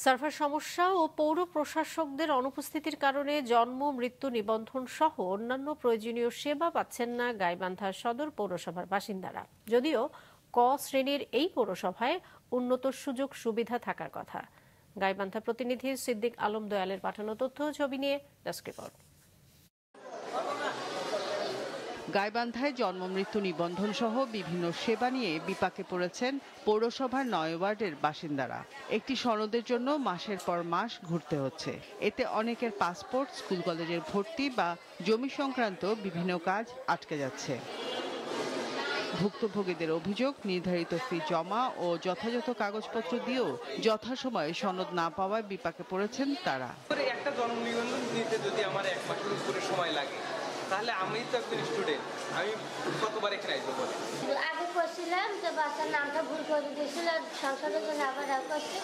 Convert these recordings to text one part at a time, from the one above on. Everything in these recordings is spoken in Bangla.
সার্ভার সমস্যা ও পৌর প্রশাসকদের অনুপস্থিতির কারণে জন্ম মৃত্যু নিবন্ধন সহ অন্যান্য প্রয়োজনীয় সেবা পাচ্ছেন না গাইবান্ধা সদর পৌরসভার বাসিন্দারা। যদিও ক শ্রেণীর এই পৌরসভায় উন্নত সুযোগ সুবিধা থাকার কথা। গাইবান্ধা প্রতিনিধি সিদ্দিক আলম দয়ালের পাঠানো তথ্য ছবি নিয়ে ডেস্ক রিপোর্ট। গাইবান্ধায় জন্ম মৃত্যু নিবন্ধন সহ বিভিন্ন সেবা নিয়ে বিপাকে পড়েছেন পৌরসভার ৯ ওয়ার্ডের বাসিন্দারা। একটি সনদের জন্য মাসের পর মাস ঘুরতে হচ্ছে। এতে অনেকের পাসপোর্ট, স্কুল কলেজের ভর্তি বা জমি সংক্রান্ত বিভিন্ন কাজ আটকে যাচ্ছে। ভুক্তভোগীদের অভিযোগ, নির্ধারিত ফি জমা ও যথাযথ কাগজপত্র দিয়েও যথাসময়ে সনদ না পাওয়ায় বিপাকে পড়েছেন তারা। একটা জন্ম নিবন্ধন দিতে যদি আমার 1 মাসের উপরে সময় লাগে, তাহলে আমি তো একজন স্টুডেন্ট, আমি কতবার এখানে আসবো বলে। আগে করছিলাম যে বাচ্চার নামটা ভুল করে দিয়েছিল, সংসদের জন্য আবার করছে,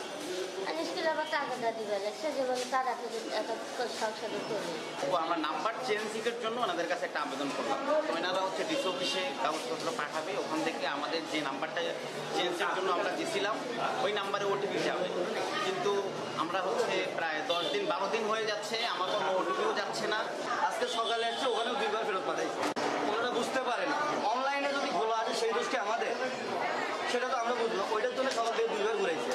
আর স্কুলে আবার টাকাটা দিবে সে যে বলে তারা সংসদে করে। আমরা নাম্বার চেঞ্জিংয়ের জন্য ওনাদের কাছে একটা আবেদন করলাম। ওনারা হচ্ছে ডিসি অফিসে কাগজপত্র পাঠাবে, ওখান থেকে আমাদের যে নাম্বারটা চেঞ্জের জন্য আমরা দিয়েছিলাম ওই নাম্বারে ওটিপি যাবে। কিন্তু আমরা হচ্ছে প্রায় 10 দিন 12 দিন হয়ে যাচ্ছে, আমার কোনো ওটিপিও যাচ্ছে না। আজকে সকালে এসছে, ওখানেও 2বার ফেরত পাঠাইছে। ওনারা বুঝতে পারে না অনলাইনে যদি খোলা আছে সেই দোষটি আমাদের, সেটা তো আমরা বুঝলো। ওইটার জন্য সকাল থেকে 2বার ঘুরেছি।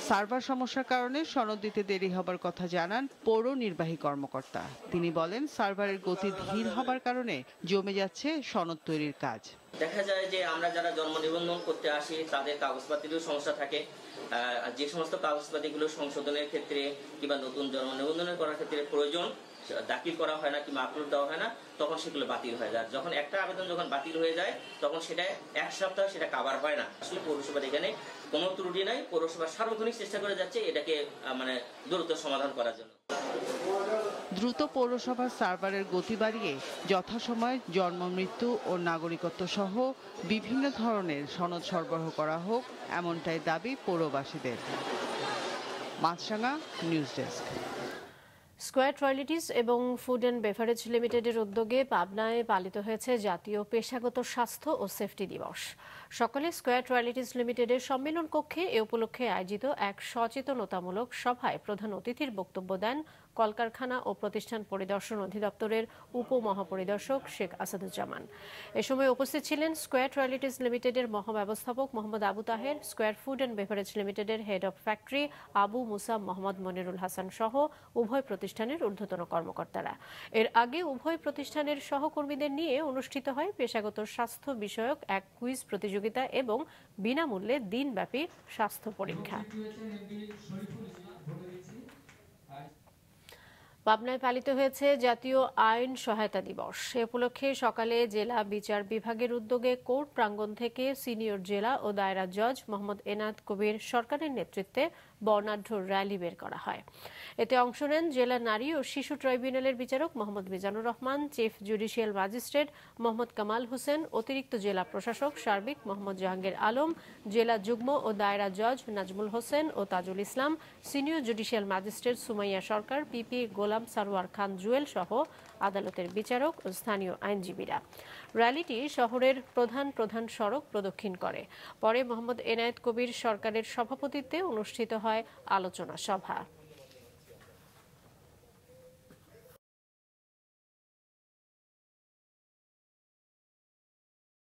সার্ভার সমস্যার কারণে সনদ দিতে দেরি হবার কথা জানান পৌর নির্বাহী কর্মকর্তা। তিনি বলেন, সার্ভারের গতি ধীর হবার কারণে জমে যাচ্ছে সনদ তৈরির কাজ। দেখা যায় যে আমরা যারা জন্ম নিবন্ধন করতে আসি তাদের কাগজপাতিরও সমস্যা থাকে। যে সমস্ত কাগজপাতিগুলো সংশোধনের ক্ষেত্রে কিংবা নতুন জন্ম নিবন্ধনের করার ক্ষেত্রে প্রয়োজন দাখিল করা হয় না কিংবা আপলোড দেওয়া হয় না, তখন সেগুলো বাতিল হয়ে যায়। যখন একটা আবেদন যখন বাতিল হয়ে যায় তখন সেটা 1 সপ্তাহ সেটা কাভার হয় না। আসলে পৌরসভার এখানে কোনো ত্রুটি নাই, পৌরসভা সার্বক্ষণিক চেষ্টা করে যাচ্ছে এটাকে দ্রুত সমাধান করার জন্য। দ্রুত পৌরসভার সার্ভারের গতি বাড়িয়ে যথাসময়ে জন্ম মৃত্যু ও নাগরিকত্ব সহ বিভিন্ন ধরনের সনদ সরবরাহ করা হোক, এমনটাই দাবি পৌরবাসীদের। মাছরাঙা, নিউজ ডেস্ক। স্কয়ার টয়লেটিস এবং ফুড অ্যান্ড বেভারেজ লিমিটেডের উদ্যোগে পাবনায় পালিত হয়েছে জাতীয় পেশাগত স্বাস্থ্য ও সেফটি দিবস। সকালে স্কয়ার টয়লেটিস লিমিটেডের সম্মেলন কক্ষে এ উপলক্ষে আয়োজিত এক সচেতনতামূলক সভায় প্রধান অতিথির বক্তব্য দেন কলকারখানা ও প্রতিষ্ঠান পরিদর্শন অধিদপ্তরের উপমহাপরিদর্শক শেখ আসাদুজ্জামান। এ সময় উপস্থিত ছিলেন স্কয়ার টয়লেটিস লিমিটেডের মহাব্যবস্থাপক মোহাম্মদ আবু তাহের, স্কয়ার ফুড অ্যান্ড বেভারেজ লিমিটেডের head of factory Abu Musa Mohammad Monirul Hasan সহ উভয় প্রতিষ্ঠানের ঊর্ধ্বতন কর্মকর্তারা। এর আগে উভয় প্রতিষ্ঠানের সহকর্মীদের নিয়ে অনুষ্ঠিত হয় পেশাগত স্বাস্থ্য বিষয়ক এক কুইজ প্রতিযোগিতা এবং বিনামূল্যে দিনব্যাপী স্বাস্থ্য পরীক্ষা। পাবনায় পালিত হয়েছে জাতীয় আইন সহায়তা দিবস। এ উপলক্ষে সকালে জেলা বিচার বিভাগের উদ্যোগে কোর্ট প্রাঙ্গণ থেকে সিনিয়র জেলা ও দায়রা জজ মোহাম্মদ এনায়েত কবির সরকারের নেতৃত্বে বর্ণাঢ্য র্যালি বের করা হয়। এতে অংশ নেন জেলা নারী ও শিশু ট্রাইব্যুনালের বিচারক Mohammad Mizanur Rahman, chief judicial magistrate Mohammad Kamal Hossain, অতিরিক্ত জেলা প্রশাসক সার্বিক মোহাম্মদ জাহাঙ্গীর আলম, জেলা যুগ্ম ও দায়রা জজ নাজমুল হোসেন ও Tajul Islam, senior judicial magistrate Sumaiya সরকার, পিপি গোলাম সারোয়ার খান জুয়েল সহ আদালতের বিচারক ও স্থানীয় আইনজীবীরা। র্যালিটি শহরের প্রধান প্রধান সড়ক প্রদক্ষিণ করে। পরে মোহাম্মদ এনায়েত কবির সরকারের সভাপতিত্বে অনুষ্ঠিত হয় আলোচনা সভা।